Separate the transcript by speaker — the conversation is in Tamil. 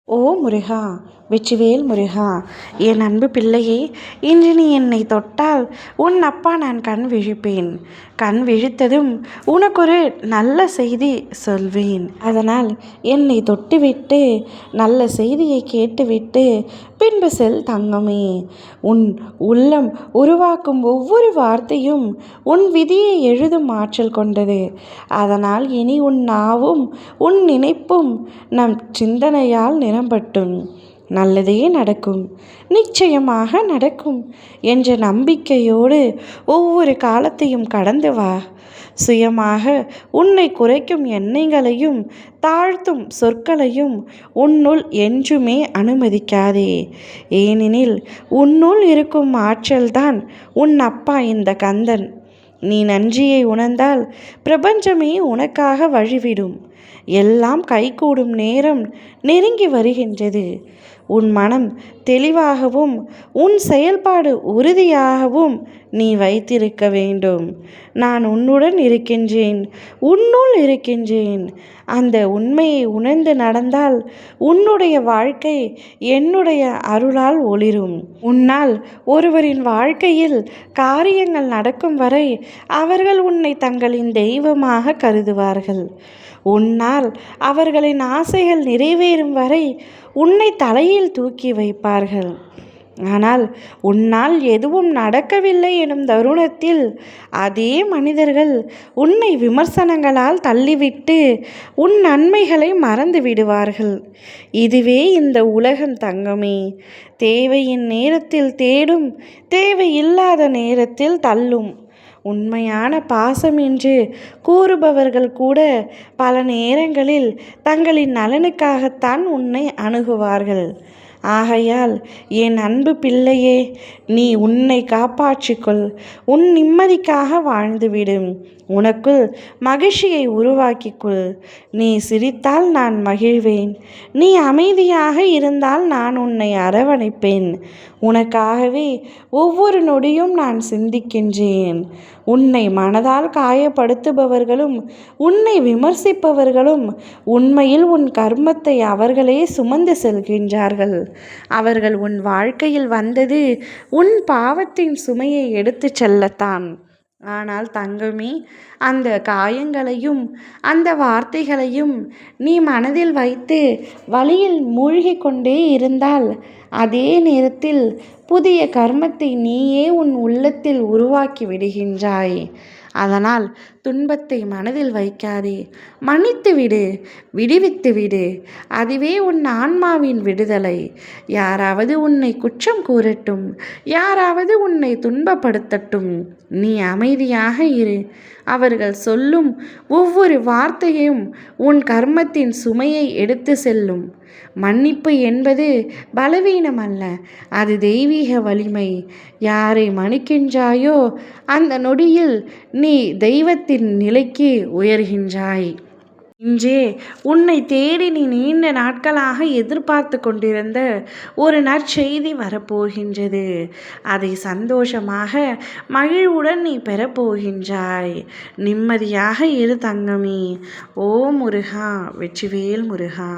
Speaker 1: ஓ முருகா! வெற்றிவேல் முருகா! என் அன்பு பிள்ளையே, இன்று நீ என்னை தொட்டால் உன் அப்பா நான் கண் விழிப்பேன். கண் விழித்ததும் உனக்கொரு நல்ல செய்தி சொல்வேன். அதனால் என்னை தொட்டுவிட்டு நல்ல செய்தியை கேட்டுவிட்டு பின்பு செல் தங்கமே. உன் உள்ளம் உருவாக்கும் ஒவ்வொரு வார்த்தையும் உன் விதியை எழுதும் ஆற்றல் கொண்டது. அதனால் இனி உன் நாவும் உன் நினைப்பும் நம் சிந்தனையால் நிரம்பட்டும். நல்லதே நடக்கும், நிச்சயமாக நடக்கும் என்ற நம்பிக்கையோடு ஒவ்வொரு காலத்தையும் கடந்து வா. சுயமாக உன்னை குறைக்கும் எண்ணங்களையும் தாழ்த்தும் சொற்களையும் உன்னுள் என்றுமே அனுமதிக்காதே. ஏனெனில் உன்னுள் இருக்கும் ஆற்றல்தான் உன் அப்பா இந்த கந்தன். நீ நன்றியை உணர்ந்தால் பிரபஞ்சமே உனக்காக வழிவிடும். எல்லாம் கைகூடும் நேரம் நெருங்கி வருகின்றது. உன் மனம் தெளிவாகவும் உன் செயல்பாடு உறுதியாகவும் நீ வைத்திருக்க வேண்டும். நான் உன்னுடன் இருக்கின்றேன், உன்னுள் இருக்கின்றேன். அந்த உண்மையை உணர்ந்து நடந்தால் உன்னுடைய வாழ்க்கை என்னுடைய அருளால் ஒளிரும். உன்னால் ஒருவரின் வாழ்க்கையில் காரியங்கள் நடக்கும் வரை அவர்கள் உன்னை தங்களின் தெய்வமாக கருதுவார்கள். உன்னால் அவர்களின் ஆசைகள் நிறைவேறும் வரை உன்னை தலையில் தூக்கி வைப்பார்கள். ஆனால் உன்னால் எதுவும் நடக்கவில்லை எனும் தருணத்தில் அதே மனிதர்கள் உன்னை விமர்சனங்களால் தள்ளிவிட்டு உன் நன்மைகளை மறந்து விடுவார்கள். இதுவே இந்த உலகம் தங்கமே. தேவையின் நேரத்தில் தேடும், தேவையில்லாத நேரத்தில் தள்ளும். உண்மையான பாசம் என்று கூறுபவர்கள் கூட பல நேரங்களில் தங்களின் நலனுக்காகத்தான் உன்னை அணுகுவார்கள். ஆகையால் என் அன்பு பிள்ளையே, நீ உன்னை காப்பாற்றிக்கொள். உன் நிம்மதிக்காக வாழ்ந்துவிடும். உனக்குள் மகிழ்ச்சியை உருவாக்கிக்கொள். நீ சிரித்தால் நான் மகிழ்வேன். நீ அமைதியாக இருந்தால் நான் உன்னை அரவணைப்பேன். உனக்காகவே ஒவ்வொரு நொடியும் நான் சிந்திக்கின்றேன். உன்னை மனதால் காயப்படுத்துபவர்களும் உன்னை விமர்சிப்பவர்களும் உண்மையில் உன் கர்மத்தை அவர்களே சுமந்து செல்கின்றார்கள். அவர்கள் உன் வாழ்க்கையில் வந்தது உன் பாவத்தின் சுமையை எடுத்துச் செல்லத்தான். ஆனால் தங்கமே, அந்த காயங்களையும் அந்த வார்த்தைகளையும் நீ மனதில் வைத்து வலியில் மூழ்கி கொண்டே இருந்தால் அதே நேரத்தில் புதிய கர்மத்தை நீயே உன் உள்ளத்தில் உருவாக்கி விடுகின்றாய். அதனால் துன்பத்தை மனதில் வைக்காதே. மன்னித்து விடு, விடுவித்து விடு. அதுவே உன் ஆன்மாவின் விடுதலை. யாராவது உன்னை குற்றம் கூறட்டும், யாராவது உன்னை துன்பப்படுத்தட்டும், நீ அமைதியாக இரு. அவர்கள் சொல்லும் ஒவ்வொரு வார்த்தையும் உன் கர்மத்தின் சுமையை எடுத்து செல்லும். மன்னிப்பு என்பது பலவீனம் அல்ல, அது தெய்வீக வலிமை. யாரை மன்னிக்கின்றாயோ அந்த நொடியில் நீ தெய்வத்தின் நிலைக்கு உயர்கின்றாய். இன்றே உன்னை தேடி நீ நீண்ட நாட்களாக எதிர்பார்த்து கொண்டிருந்த ஒரு நற்செய்தி வரப்போகின்றது. அதை சந்தோஷமாக மகிழ்வுடன் நீ பெறப்போகின்றாய். நிம்மதியாக இரு தங்கமே. ஓ முருகா! வெற்றிவேல் முருகா!